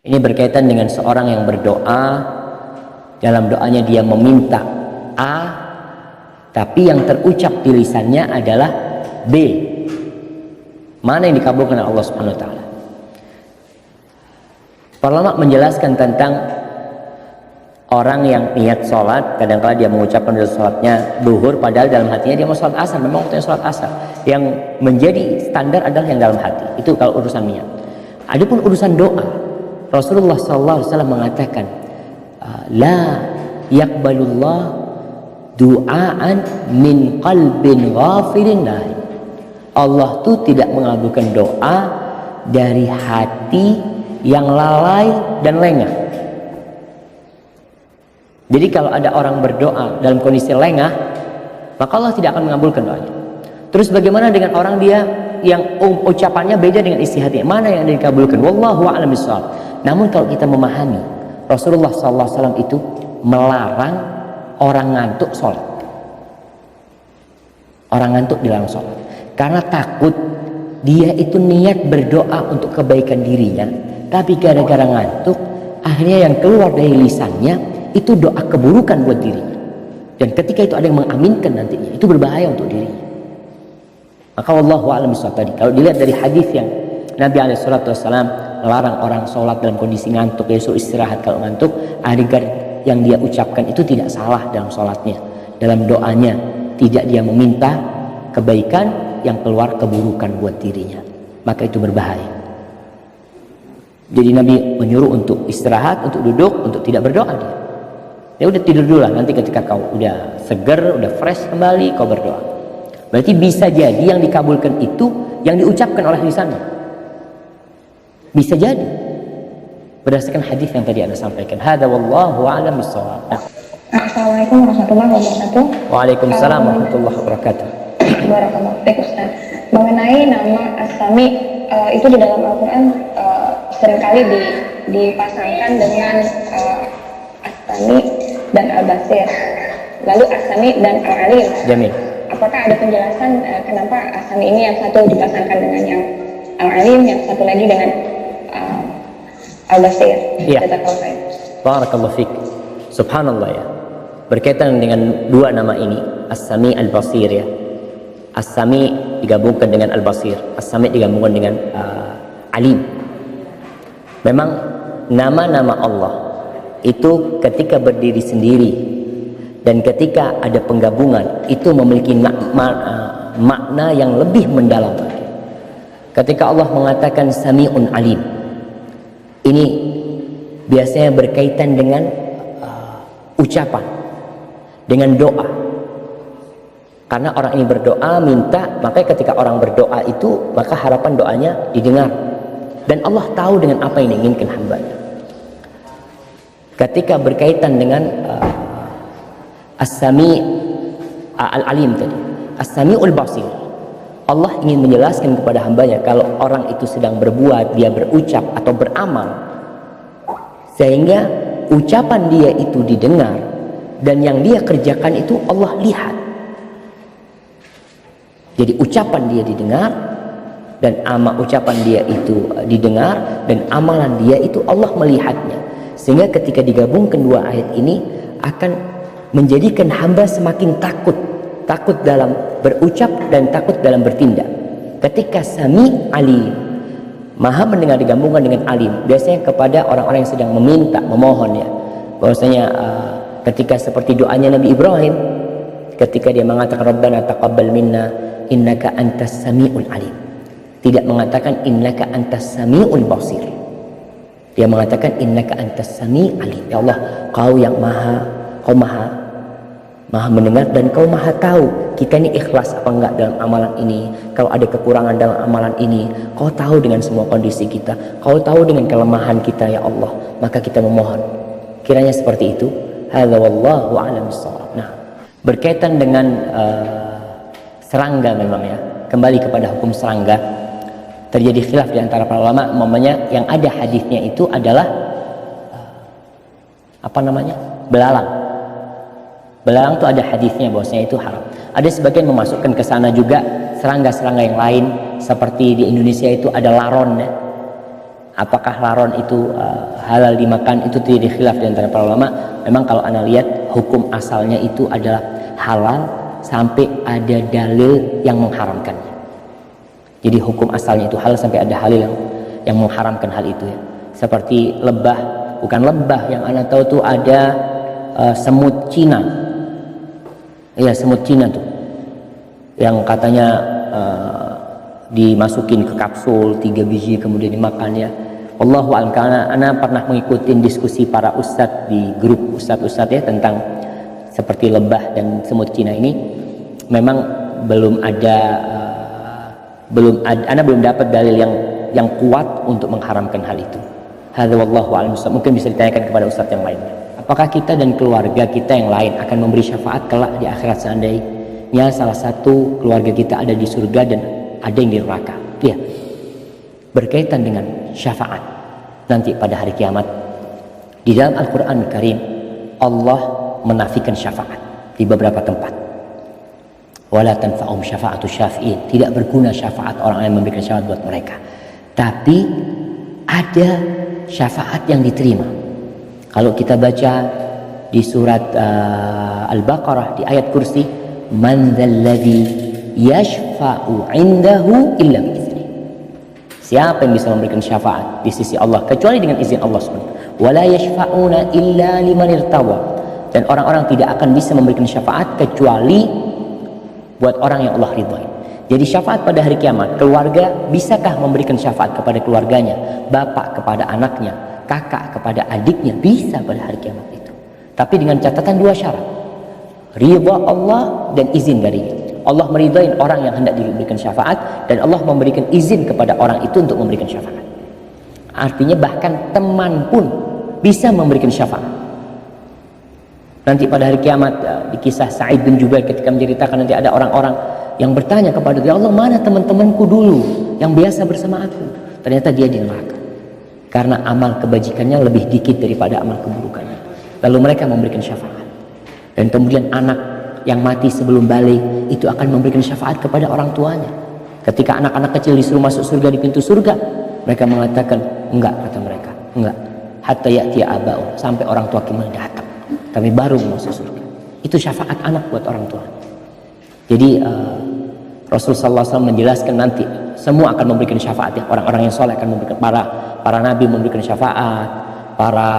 Ini berkaitan dengan seorang yang berdoa, dalam doanya dia meminta A, tapi yang terucap di lisannya adalah B. Mana yang dikabulkan oleh Allah Subhanahu wa taala? Para ulama menjelaskan tentang orang yang niat sholat, kadang-kadang dia mengucapkan sholatnya duhur, padahal dalam hatinya dia mau sholat asar, memang waktunya sholat asar. Yang menjadi standar adalah yang dalam hati. Itu kalau urusan niat. Adapun urusan doa, Rasulullah SAW mengatakan, la yakbalullah du'aan min qalbin ghafirin lahi. Allah tuh tidak mengabulkan doa dari hati yang lalai dan lengah. Jadi kalau ada orang berdoa dalam kondisi lengah, maka Allah tidak akan mengabulkan doanya. Terus bagaimana dengan orang dia yang ucapannya beda dengan isi hatinya? Mana yang dikabulkan? Wallahu a'lam bishawab. Namun kalau kita memahami, Rasulullah SAW itu melarang orang ngantuk sholat. Orang ngantuk dilarang sholat. Karena takut dia itu niat berdoa untuk kebaikan dirinya, tapi gara-gara ngantuk, akhirnya yang keluar dari lisannya itu doa keburukan buat dirinya. Dan ketika itu ada yang mengaminkan nantinya, itu berbahaya untuk dirinya. Maka wallahu a'lam bishawab tadi, kalau dilihat dari hadis yang Nabi SAW melarang orang sholat dalam kondisi ngantuk, dia suruh istirahat kalau ngantuk, agar yang dia ucapkan itu tidak salah dalam sholatnya, dalam doanya tidak dia meminta kebaikan, yang keluar keburukan buat dirinya, maka itu berbahaya. Jadi Nabi menyuruh untuk istirahat, untuk duduk, untuk tidak berdoa dia. Ya udah tidur dulu lah, nanti ketika kau udah seger, udah fresh kembali kau berdoa. Berarti bisa jadi yang dikabulkan itu yang diucapkan oleh lisannya. Bisa jadi berdasarkan hadis yang tadi Anda sampaikan. Hada wallahu a'lam bishawab. Assalamualaikum warahmatullahi wabarakatuh. Waalaikumsalam warahmatullahi wabarakatuh. Barakallahu fiik Ustaz. Mengenai nama As-Sami, itu di dalam Al-Quran seringkali dipasangkan dengan As-Sami dan Al-Basir, lalu As-Sami dan Al-Alim. Jamil. Apakah ada penjelasan kenapa As-Sami ini yang satu dipasangkan dengan yang Al-Alim, yang satu lagi dengan Al-Basir? Iya. Barakallahu fiik. Subhanallah ya. Berkaitan dengan dua nama ini, As-Sami Al-Basir ya. As-Sami digabungkan dengan Al-Basir, As-Sami digabungkan dengan Alim. Memang nama-nama Allah itu ketika berdiri sendiri dan ketika ada penggabungan itu memiliki makna yang lebih mendalam lagi. Ketika Allah mengatakan Sami'un Alim, ini biasanya berkaitan dengan ucapan, dengan doa. Karena orang ini berdoa, minta, maka ketika orang berdoa itu, maka harapan doanya didengar. Dan Allah tahu dengan apa yang diinginkan hambanya. Ketika berkaitan dengan As-Sami Al-Alim tadi, As-Sami'ul Basir, Allah ingin menjelaskan kepada hambanya kalau orang itu sedang berbuat, dia berucap atau beramal, sehingga ucapan dia itu didengar dan yang dia kerjakan itu Allah lihat. Jadi ucapan dia didengar dan ucapan dia itu didengar dan amalan dia itu Allah melihatnya. Sehingga ketika digabungkan dua ayat ini akan menjadikan hamba semakin takut dalam berucap dan takut dalam bertindak. Ketika Sami Alim, Maha mendengar digabungkan dengan Alim, biasanya kepada orang-orang yang sedang meminta, memohon ya. Bahwasanya ketika seperti doanya Nabi Ibrahim, ketika dia mengatakan Rabbana taqabbal minna innaka antas sami'ul alim, tidak mengatakan innaka antas sami'ul basir. Dia mengatakan innaka antas sami' alim. Ya Allah, kau yang kau maha mendengar dan kau maha tahu kita ini ikhlas apa enggak dalam amalan ini. Kalau ada kekurangan dalam amalan ini, kau tahu dengan semua kondisi kita, kau tahu dengan kelemahan kita ya Allah, maka kita memohon. Kiranya seperti itu. Hadza wallahu a'lam bishawab. Nah, berkaitan dengan serangga memang ya, kembali kepada hukum serangga, terjadi khilaf di antara para ulama. Umpamanya yang ada hadisnya itu adalah belalang. Belalang itu ada hadisnya bahwasanya itu haram. Ada sebagian memasukkan ke sana juga serangga-serangga yang lain, seperti di Indonesia itu ada laron ya. Apakah laron itu halal dimakan, itu tidak dikhilaf di antara para ulama. Memang kalau Anda lihat hukum asalnya itu adalah halal sampai ada dalil yang mengharamkannya. Jadi hukum asalnya itu halal sampai ada dalil yang mengharamkan hal itu ya. Seperti lebah, bukan lebah, yang Anda tahu tuh ada semut Cina. Iya, semut Cina tuh. Yang katanya dimasukin ke kapsul 3 biji kemudian dimakannya. Allahu a'lam, karena Ana pernah mengikuti diskusi para ustadz di grup ustadz-ustadz ya tentang seperti lebah dan semut Cina ini. Memang belum ada Ana belum dapat dalil yang kuat untuk mengharamkan hal itu. Hadza wallahu a'lam. Mungkin bisa ditanyakan kepada ustadz yang lainnya. Apakah kita dan keluarga kita yang lain akan memberi syafaat kelak di akhirat seandainya salah satu keluarga kita ada di surga dan ada yang di neraka? Ya, berkaitan dengan syafaat nanti pada hari kiamat. Di dalam Al-Quran Karim Allah menafikan syafaat di beberapa tempat. Wala tanfa'um syafa'atu syafi'in, tidak berguna syafaat orang yang memberikan syafaat buat mereka. Tapi ada syafaat yang diterima. Kalau kita baca di surat Al-Baqarah di ayat kursi, man dzalladzi yashfa'u 'indahu illa bi'idznih. Siapa yang bisa memberikan syafaat di sisi Allah kecuali dengan izin Allah SWT. Wala yashfa'una illa liman irtawa. Dan orang-orang tidak akan bisa memberikan syafaat kecuali buat orang yang Allah ridhoi. Jadi syafaat pada hari kiamat, keluarga bisakah memberikan syafaat kepada keluarganya, bapak kepada anaknya, kakak kepada adiknya? Bisa pada hari kiamat itu, tapi dengan catatan 2 syarat: ridha Allah dan izin darinya. Allah meridhai orang yang hendak diberikan syafaat, dan Allah memberikan izin kepada orang itu untuk memberikan syafaat. Artinya bahkan teman pun bisa memberikan syafaat. Nanti pada hari kiamat, di kisah Sa'id bin Jubair ketika menceritakan, nanti ada orang-orang yang bertanya kepada dia, Allah, mana teman-temanku dulu yang biasa bersama aku? Ternyata dia di neraka karena amal kebajikannya lebih dikit daripada amal keburukannya. Lalu mereka memberikan syafaat. Dan kemudian anak yang mati sebelum balik itu akan memberikan syafaat kepada orang tuanya. Ketika anak-anak kecil disuruh masuk surga di pintu surga, mereka mengatakan, enggak, kata mereka, enggak, hatta ya'ti aba'u, sampai orang tua kami datang, kami baru masuk surga. Itu syafaat anak buat orang tua. Jadi Rasulullah SAW menjelaskan nanti semua akan memberikan syafaat ya. Orang-orang yang soleh akan memberikan, para nabi memberikan syafaat, para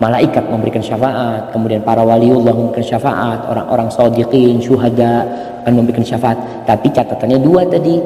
malaikat memberikan syafaat, kemudian para waliullah memberikan syafaat, orang-orang shodiqin, syuhada akan memberikan syafaat. Tapi catatannya 2 tadi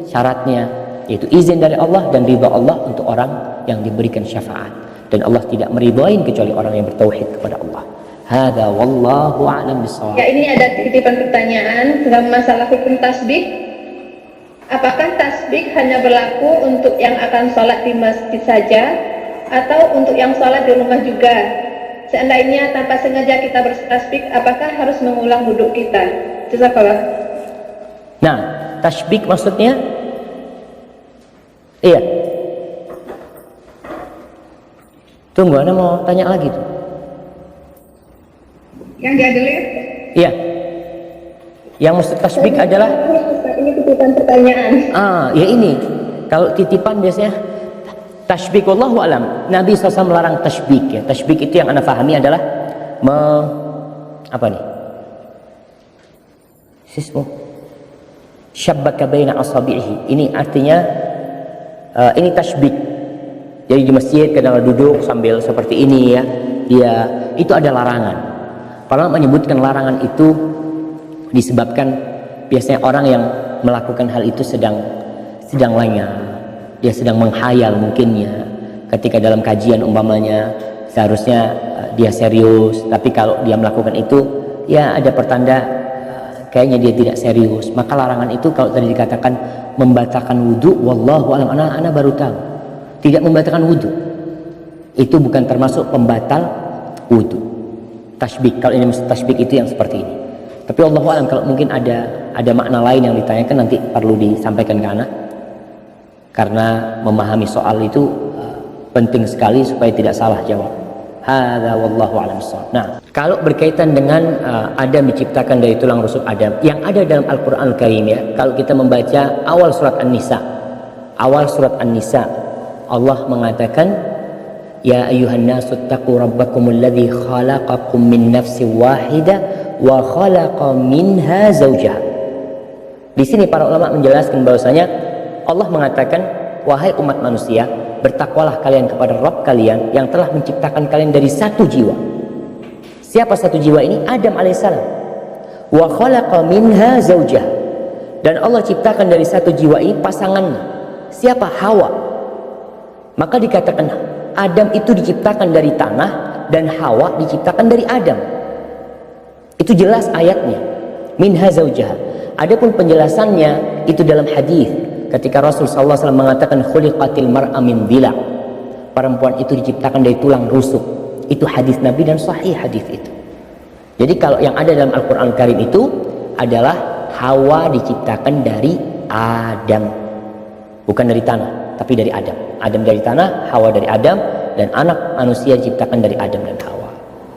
syaratnya, yaitu izin dari Allah dan ridha Allah untuk orang yang diberikan syafaat. Dan Allah tidak meridhai kecuali orang yang bertauhid kepada Allah. Hada wallahu a'lam bishawab. Ya, ini ada titipan pertanyaan dalam masalah hukum tasbih. Apakah tasbih hanya berlaku untuk yang akan sholat di masjid saja, atau untuk yang sholat di rumah juga? Seandainya tanpa sengaja kita bertasbih, apakah harus mengulang wudhu kita? Jazakallah. Nah, tasbih maksudnya? Iya. Tunggu, Anda mau tanya lagi tuh. Yang diadelir? Iya. Yang maksud tasbih adalah? Ini titipan pertanyaan. Ya ini. Kalau titipan biasanya tasbih, wallahu alam. Nabi SAW melarang tasbih ya. Tasbih itu yang Anda pahami adalah apa nih? Sismu syabbaka baina asabihi. Ini artinya ini tasbih. Jadi di masjid kadang duduk sambil seperti ini ya. Itu ada larangan. Para ulama menyebutkan larangan itu disebabkan biasanya orang yang melakukan hal itu sedang lengah, dia sedang menghayal mungkinnya. Ketika dalam kajian umpamanya seharusnya dia serius, tapi kalau dia melakukan itu ya ada pertanda kayaknya dia tidak serius. Maka larangan itu kalau tadi dikatakan membatalkan wudhu, wallahu alam, anak baru tahu tidak membatalkan wudhu. Itu bukan termasuk pembatal wudhu. Tasbih, kalau ini maksud tasbih itu yang seperti ini. Tapi Allahu a'lam, kalau mungkin ada makna lain yang ditanyakan nanti perlu disampaikan ke anak, karena memahami soal itu penting sekali supaya tidak salah jawab. Hadza wallahu a'lam bissawab. Nah, kalau berkaitan dengan Adam diciptakan dari tulang rusuk Adam, yang ada dalam Al-Qur'an Al-Karim ya, kalau kita membaca awal surat An-Nisa, Allah mengatakan, ya ayuhan nasu taqu rabbakumul ladzi khalaqakum min nafsin wahidah wa khalaqa minha zawjaha. Di sini para ulama menjelaskan bahwasanya Allah mengatakan, wahai umat manusia, bertakwalah kalian kepada Rabb kalian yang telah menciptakan kalian dari satu jiwa. Siapa satu jiwa ini? Adam alaihissalam. Wa khalaqa minha zawjah. Dan Allah ciptakan dari satu jiwa ini pasangannya. Siapa? Hawa. Maka dikatakan Adam itu diciptakan dari tanah dan Hawa diciptakan dari Adam. Itu jelas ayatnya. Minha zawjah. Adapun penjelasannya itu dalam hadis ketika Rasul sallallahu alaihi wasallam mengatakan khuliqatil mar'a min dhila. Perempuan itu diciptakan dari tulang rusuk. Itu hadis Nabi dan sahih hadis itu. Jadi kalau yang ada dalam Al-Qur'an Karim itu adalah Hawa diciptakan dari Adam. Bukan dari tanah, tapi dari Adam. Adam dari tanah, Hawa dari Adam, dan anak manusia diciptakan dari Adam dan Hawa.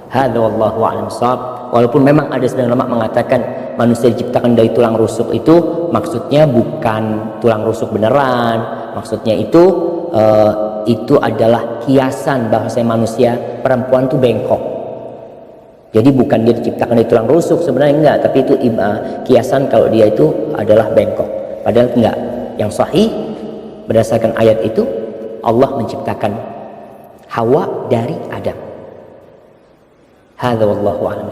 Hadza wallahu a'lam shawab. Walaupun memang ada sebagian ulama mengatakan manusia diciptakan dari tulang rusuk itu maksudnya bukan tulang rusuk beneran. Maksudnya itu adalah kiasan bahwasanya manusia perempuan itu bengkok. Jadi bukan dia diciptakan dari tulang rusuk, sebenarnya enggak, tapi itu kiasan kalau dia itu adalah bengkok. Padahal enggak. Yang sahih berdasarkan ayat itu Allah menciptakan Hawa dari Adam. Hadza wallahu a'lam.